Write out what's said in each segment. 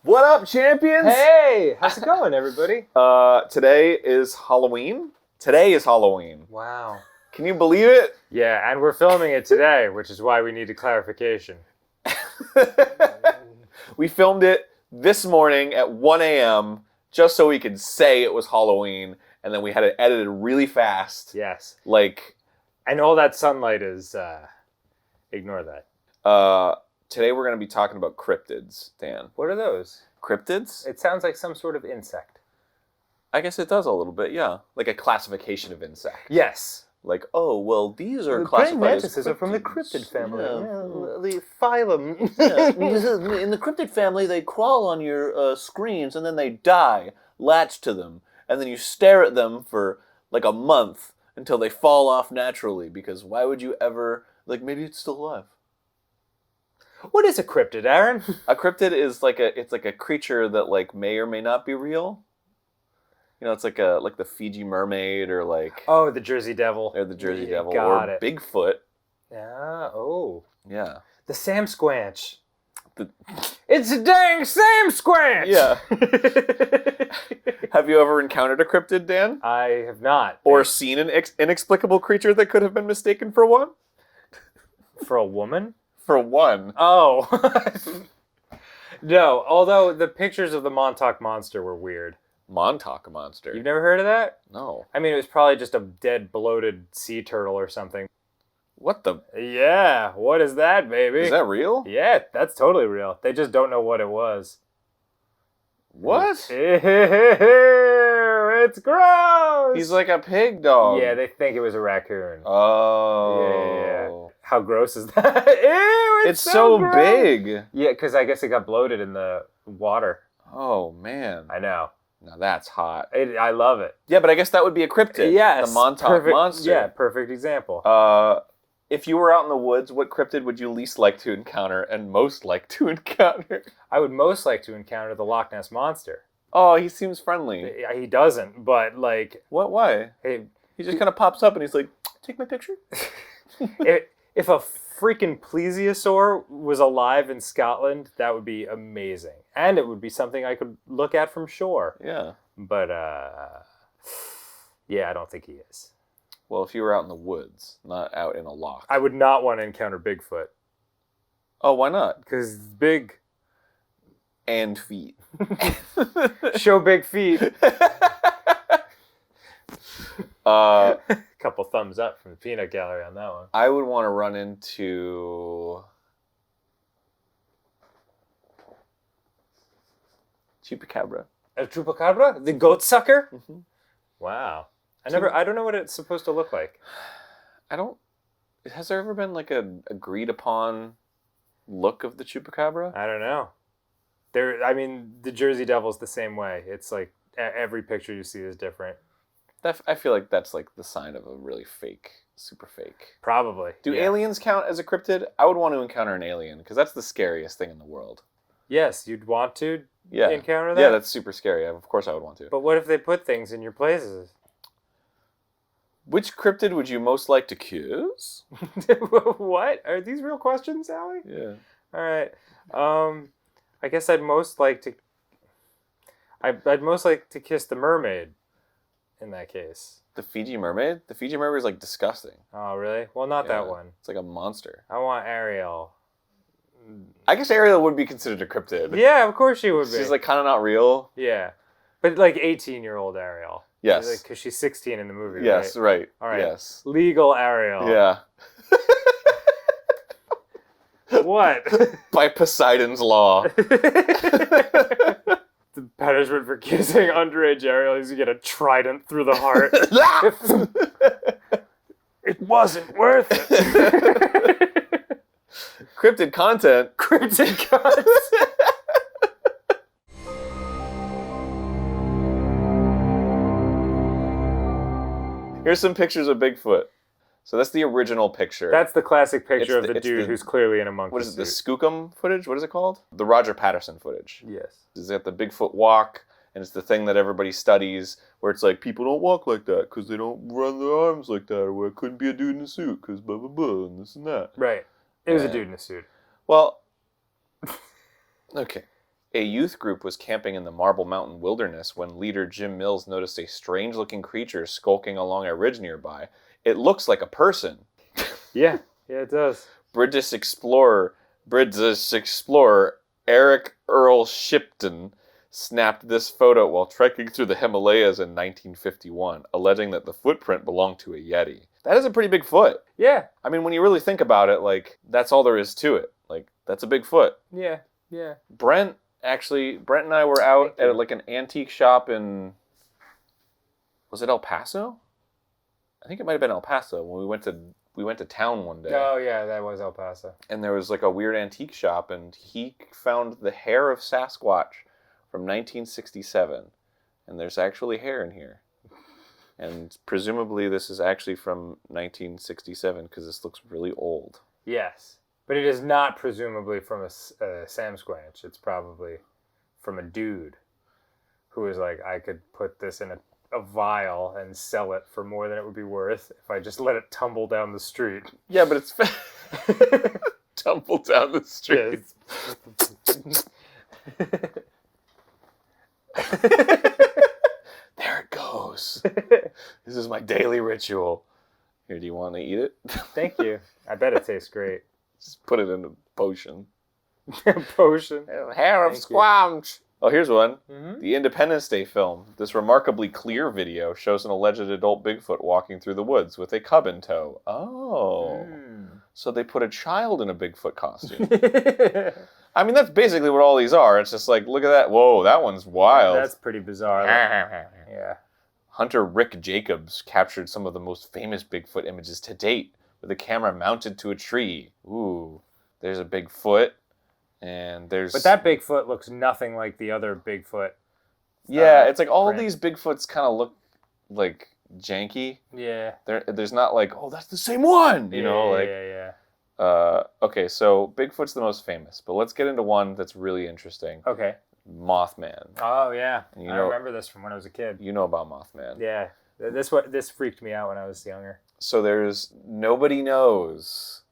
What up, champions? Hey, how's it going, everybody? Today is Halloween. Today is Halloween. Wow. Can you believe it? Yeah, and we're filming it today, which is why we needed clarification. We filmed it this morning at 1 a.m. just so we could say it was Halloween, and then we had it edited really fast. Yes. And all that sunlight is, ignore that. Today we're going to be talking about cryptids, Dan. What are those? Cryptids? It sounds like some sort of insect. I guess it does a little bit, yeah. Like a classification of insects. Yes. Like, oh, well, these are The classified praying mantises as are from the cryptid family. Yeah. The phylum. In the cryptid family, they crawl on your screens and then they die, latched to them, and then you stare at them for like a month until they fall off naturally. Because why would you ever maybe it's still alive? What is a cryptid, Arin? A cryptid is like a creature that may or may not be real. You know, it's like the Fiji mermaid or Oh, the Jersey Devil. Or the Jersey Devil got or it. Bigfoot. Yeah. Oh. Yeah. The Sam Squanch. It's a dang Sam Squanch! Yeah. Have you ever encountered a cryptid, Dan? I have not. Or seen an inexplicable creature that could have been mistaken for one? For a woman? For one. Oh. No, although the pictures of the Montauk Monster were weird. Montauk Monster? You've never heard of that? No. I mean, it was probably just a dead, bloated sea turtle or something. What the? Yeah, what is that, baby? Is that real? Yeah, that's totally real. They just don't know what it was. What? It's gross! He's like a pig dog. Yeah, they think it was a raccoon. Oh. Yeah. How gross is that? Ew, it's so gross. big. Yeah, because I guess it got bloated in the water. Oh, man. I know. Now that's hot. I love it. Yeah, but I guess that would be a cryptid. Yes. The Montauk Monster. Yeah, perfect example. If you were out in the woods, what cryptid would you least like to encounter and most like to encounter? I would most like to encounter the Loch Ness Monster. Oh, he seems friendly. He doesn't, but What? Why? Hey, he just kind of pops up and he's like, take my picture? if a freaking plesiosaur was alive in Scotland, that would be amazing. And it would be something I could look at from shore. Yeah. But, yeah, I don't think he is. Well, if you were out in the woods, not out in a loch. I would not want to encounter Bigfoot. Oh, why not? Because it's big. And feet. Show big feet. Couple thumbs up from the peanut gallery on that one. I would want to run into Chupacabra. El Chupacabra? The goat sucker? Mm-hmm. Wow. I don't know what it's supposed to look like. Has there ever been a agreed upon look of the Chupacabra? I don't know. The Jersey Devil's the same way. It's like every picture you see is different. I feel like that's the sign of a really fake, super fake. Probably. Do aliens count as a cryptid? I would want to encounter an alien because that's the scariest thing in the world. Yes, you'd want to encounter that? Yeah, that's super scary. Of course I would want to. But what if they put things in your places? Which cryptid would you most like to kiss? What? Are these real questions, Allie? Yeah. All right. I guess I'd most like to kiss the mermaid in that case. The Fiji mermaid? The Fiji mermaid is disgusting. Oh, really? Well, not that one. It's like a monster. I want Ariel. I guess Ariel would be considered a cryptid. Yeah, of course she would be. She's kind of not real. Yeah. But 18-year-old Ariel. Yes. Because she's 16 in the movie, yes, right? All right. Yes. Legal Ariel. Yeah. What? By Poseidon's law. The punishment for kissing underage Ariel is you get a trident through the heart. It wasn't worth it. Cryptid content. Cryptid content. Here's some pictures of Bigfoot. So that's the original picture. That's the classic picture of the dude who's clearly in a monkey What is it, suit. the Skookum footage? What is it called? The Roger Patterson footage. Yes. Is it the Bigfoot walk? And it's the thing that everybody studies, where it's people don't walk like that because they don't run their arms like that, or where it couldn't be a dude in a suit because blah, blah, blah, and this and that. Right. It was a dude in a suit. Well, okay. A youth group was camping in the Marble Mountain wilderness when leader Jim Mills noticed a strange-looking creature skulking along a ridge nearby. It looks like a person. Yeah, it does. British explorer Eric Earl Shipton snapped this photo while trekking through the Himalayas in 1951, alleging that the footprint belonged to a Yeti. That is a pretty big foot. Yeah. I mean, when you really think about it, like, that's all there is to it. Like, that's a big foot. Yeah. Brent and I were out at like an antique shop in, was it El Paso? I think it might have been El Paso when we went to town one day. Oh yeah, that was El Paso. And there was like a weird antique shop, and he found the hair of Sasquatch from 1967, and there's actually hair in here. And presumably this is actually from 1967 because this looks really old. Yes. But it is not presumably from a Sam Squanch. It's probably from a dude who was like, I could put this in a vial and sell it for more than it would be worth if I just let it tumble down the street. Yeah, but it's tumble down the street. There it goes. This is my daily ritual. Here, do you want to eat it? Thank you. I bet it tastes great. Just put it in a potion. Potion. Hair of Squanch. Oh, here's one. Mm-hmm. The Independence Day film. This remarkably clear video shows an alleged adult Bigfoot walking through the woods with a cub in tow. Oh. So they put a child in a Bigfoot costume. I mean, that's basically what all these are. It's just like, look at that. Whoa, that one's wild. That's pretty bizarre. Yeah. Hunter Rick Jacobs captured some of the most famous Bigfoot images to date with a camera mounted to a tree. Ooh, there's a Bigfoot, and there's... But that Bigfoot looks nothing like the other Bigfoot. Yeah, it's like all print. of these Bigfoots kind of look like janky. Yeah. There's not like, oh, that's the same one, you know? Like, Yeah. Okay, so Bigfoot's the most famous, but let's get into one that's really interesting. Okay. Mothman. Oh, yeah. I remember this from when I was a kid. You know about Mothman. Yeah. This freaked me out when I was younger. So there's nobody knows.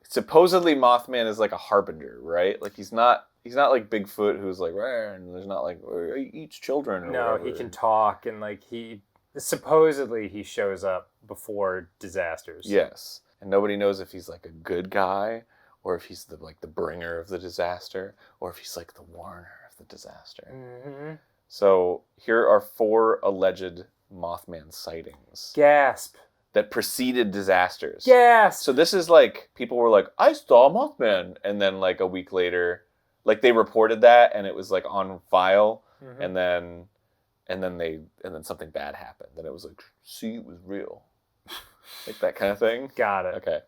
Supposedly Mothman is like a harbinger, right? Like he's not like Bigfoot who's like, and there's not like he eats children. Or no, whatever. he can talk and like supposedly he shows up before disasters. Yes, and nobody knows if he's like a good guy or if he's the bringer of the disaster or if he's like the warner of the disaster. Mm-hmm. So here are 4 alleged Mothman sightings. Gasp. That preceded disasters. Gasp. So this is like, people were like, I saw Mothman. And then like a week later, like they reported that and it was like on file. Mm-hmm. And then something bad happened. Then it was like, see, it was real. Like that kind of thing. Got it. Okay.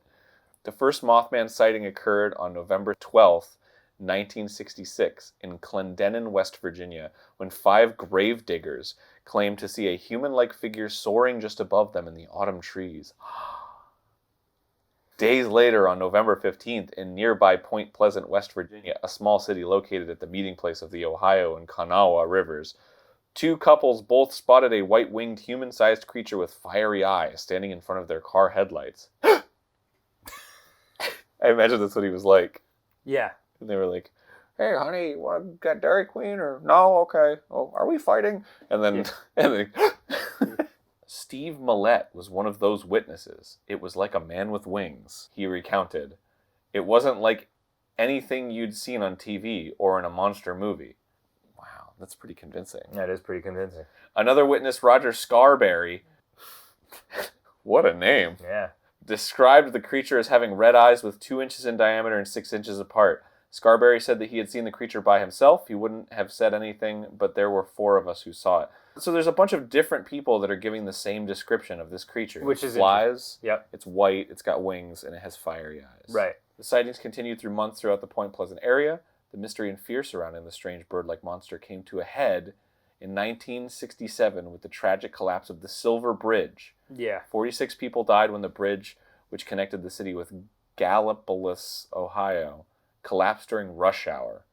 The first Mothman sighting occurred on November 12th, 1966 in Clendenin, West Virginia, when 5 grave diggers claimed to see a human-like figure soaring just above them in the autumn trees. Days later, on November 15th, in nearby Point Pleasant, West Virginia, a small city located at the meeting place of the Ohio and Kanawha rivers, 2 couples both spotted a white-winged human-sized creature with fiery eyes standing in front of their car headlights. I imagine that's what he was like. Yeah. And they were like, hey, honey, you want to get Dairy Queen? Or, no, okay. Oh, are we fighting? And then, Steve Millette was one of those witnesses. It was like a man with wings, he recounted. It wasn't like anything you'd seen on TV or in a monster movie. Wow, that's pretty convincing. That is pretty convincing. Another witness, Roger Scarberry, what a name. Yeah. Described the creature as having red eyes with 2 inches in diameter and 6 inches apart. Scarberry said that he had seen the creature by himself. He wouldn't have said anything, but there were 4 of us who saw it. So there's a bunch of different people that are giving the same description of this creature. Which is flies. Yep. It's white, it's got wings, and it has fiery eyes. Right. The sightings continued through months throughout the Point Pleasant area. The mystery and fear surrounding the strange bird-like monster came to a head in 1967 with the tragic collapse of the Silver Bridge. Yeah. 46 people died when the bridge, which connected the city with Gallipolis, Ohio, collapsed during rush hour.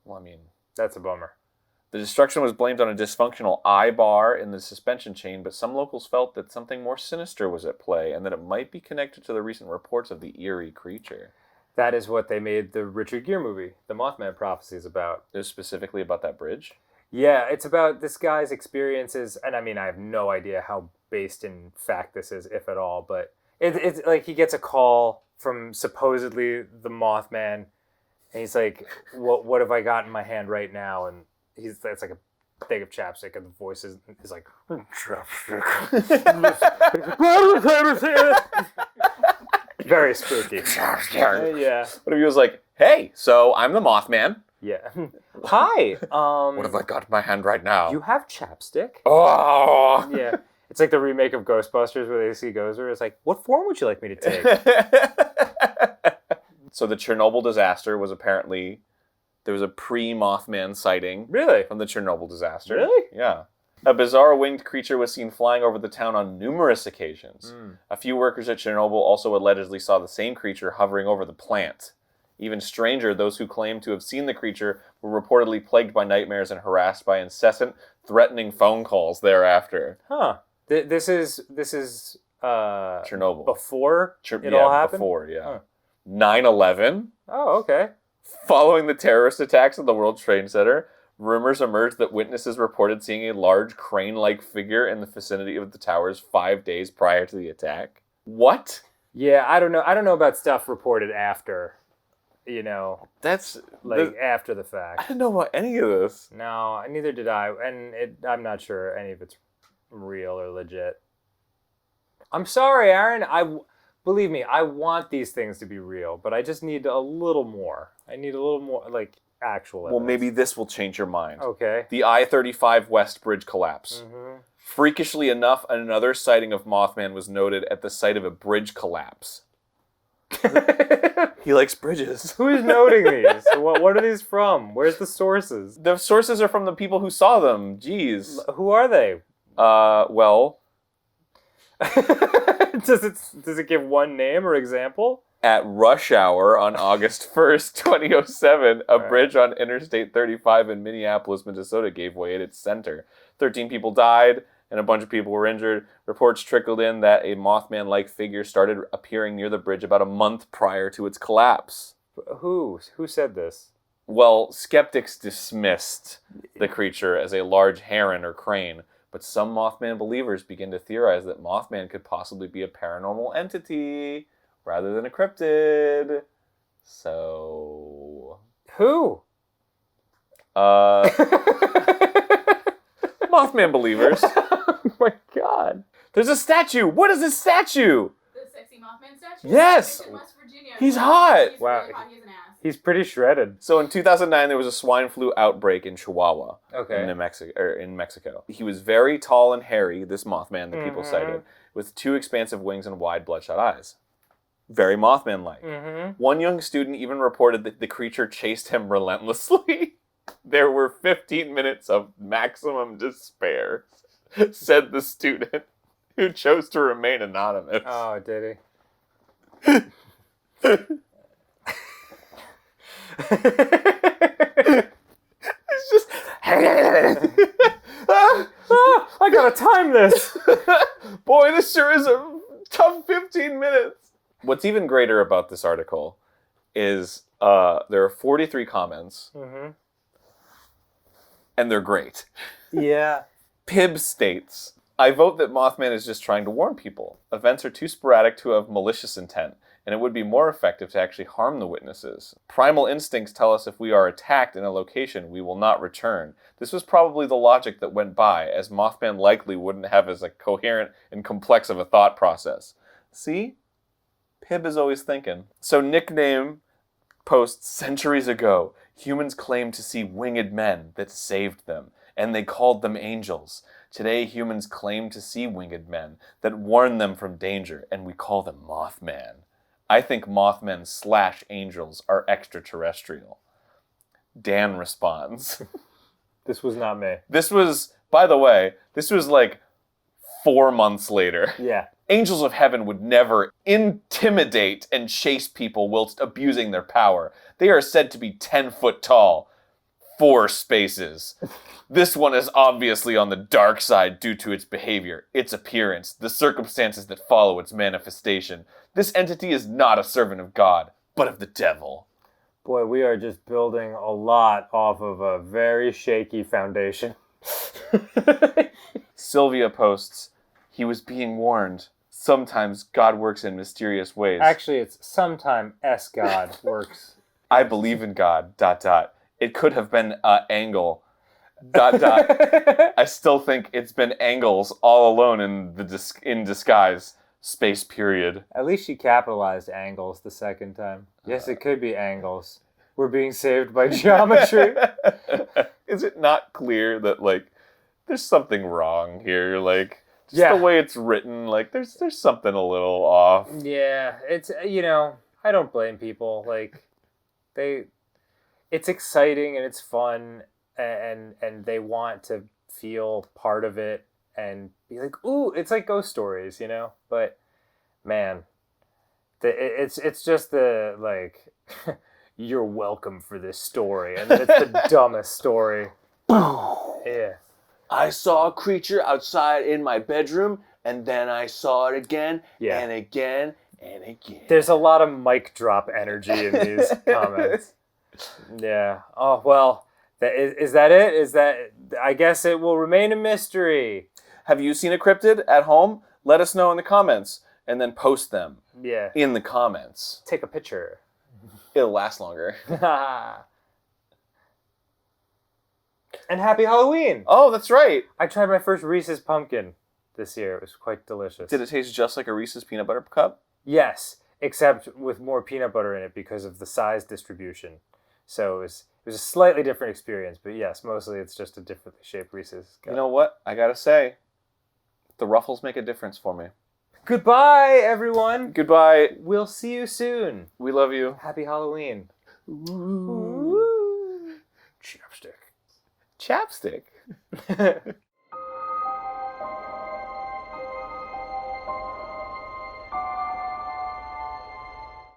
Well, I mean... That's a bummer. The destruction was blamed on a dysfunctional eye bar in the suspension chain, but some locals felt that something more sinister was at play and that it might be connected to the recent reports of the eerie creature. That is what they made the Richard Gere movie, The Mothman Prophecies, about. It was specifically about that bridge? Yeah, it's about this guy's experiences, and I mean, I have no idea how based in fact this is, if at all, but it's like he gets a call from supposedly the Mothman, and he's like, what have I got in my hand right now? And it's like a thing of chapstick, and the voice is like, chapstick. Very spooky. Yeah. What if he was like, hey, so I'm the Mothman. Yeah. Hi. What have I got in my hand right now? You have chapstick? Oh! Yeah. It's like the remake of Ghostbusters where they see Gozer. It's like, what form would you like me to take? So the Chernobyl disaster was apparently, there was a pre-Mothman sighting. Really? From the Chernobyl disaster. Really? Yeah. A bizarre winged creature was seen flying over the town on numerous occasions. A few workers at Chernobyl also allegedly saw the same creature hovering over the plant. Even stranger, those who claimed to have seen the creature were reportedly plagued by nightmares and harassed by incessant, threatening phone calls thereafter. Huh. This is Chernobyl. Before it all happened? Before, yeah. Huh. 9/11. Oh, okay. Following the terrorist attacks at the World Trade Center, rumors emerged that witnesses reported seeing a large crane-like figure in the vicinity of the towers 5 days prior to the attack. What? Yeah, I don't know. I don't know about stuff reported after. That's after the I fact. didn't know about any of this. No, neither did I, and I'm not sure any of it's real or legit. I'm sorry, Arin. Believe me, I want these things to be real, but I just need a little more. I need a little more, actual evidence. Well, maybe this will change your mind. Okay. The I-35 West Bridge collapse. Mm-hmm. Freakishly enough, another sighting of Mothman was noted at the site of a bridge collapse. He likes bridges. Who's noting these? What are these from? Where's the sources? The sources are from the people who saw them. Jeez. Who are they? Well... Does it give one name or example? At rush hour on August 1st, 2007, a bridge on Interstate 35 in Minneapolis, Minnesota gave way at its center. 13 people died, and a bunch of people were injured. Reports trickled in that a Mothman-like figure started appearing near the bridge about a month prior to its collapse. Who said this? Well, skeptics dismissed the creature as a large heron or crane, but some Mothman believers begin to theorize that Mothman could possibly be a paranormal entity rather than a cryptid. So... Who? Mothman believers. Oh my god. There's a statue. What is this statue? The sexy Mothman statue? Yes. In West Virginia. He's hot. He's Wow. really hot. He's an ass. He's pretty shredded. So in 2009, there was a swine flu outbreak in Chihuahua, Okay. in Mexico. He was very tall and hairy, this Mothman that people cited, with 2 expansive wings and wide bloodshot eyes. Very Mothman-like. Mm-hmm. One young student even reported that the creature chased him relentlessly. There were 15 minutes of maximum despair, said the student, who chose to remain anonymous. Oh, did he? It's just... I gotta time this! Boy, this sure is a tough 15 minutes. What's even greater about this article is there are 43 comments, and they're great. Yeah. Pib states, I vote that Mothman is just trying to warn people. Events are too sporadic to have malicious intent, and it would be more effective to actually harm the witnesses. Primal instincts tell us if we are attacked in a location, we will not return. This was probably the logic that went by, as Mothman likely wouldn't have as a coherent and complex of a thought process. See? Pib is always thinking. So Nickname posts, centuries ago, humans claimed to see winged men that saved them, and they called them angels. Today, humans claim to see winged men that warn them from danger, and we call them Mothman. I think Mothman/angels are extraterrestrial. Dan responds. This was not me. This was, by the way, this was like 4 months later. Yeah. Angels of heaven would never intimidate and chase people whilst abusing their power. They are said to be 10 foot tall. 4 spaces. This one is obviously on the dark side due to its behavior, its appearance, the circumstances that follow its manifestation. This entity is not a servant of God. but of the devil. Boy, we are just building a lot off of a very shaky foundation. Sylvia posts, he was being warned. Sometimes God works in mysterious ways. Actually, it's sometime God works. I believe in God, ... It could have been Angle, ... I still think it's been Angles all alone in disguise. Space period. At least she capitalized angles the second time. Yes, it could be angles. We're being saved by geometry. Is it not clear that, like, there's something wrong here? Like, just the way it's written, like, there's something a little off. Yeah, it's, I don't blame people. Like, it's exciting and it's fun, and they want to feel part of it and be like, ooh, it's like ghost stories, But, man, it's just the, like, you're welcome for this story, and it's the dumbest story. Yeah. I saw a creature outside in my bedroom, and then I saw it again, and again, and again. There's a lot of mic drop energy in these comments. Yeah. Oh, well, is that it? I guess it will remain a mystery. Have you seen a cryptid at home? Let us know in the comments, and then post them. Yeah. In the comments. Take a picture. It'll last longer. And happy Halloween! Oh, that's right. I tried my first Reese's pumpkin this year. It was quite delicious. Did it taste just like a Reese's peanut butter cup? Yes, except with more peanut butter in it because of the size distribution. So it was a slightly different experience, but yes, mostly it's just a differently shaped Reese's cup. You know what? I gotta say, the ruffles make a difference for me. Goodbye, everyone. Goodbye. We'll see you soon. We love you. Happy Halloween. Ooh. Chapstick. Chapstick.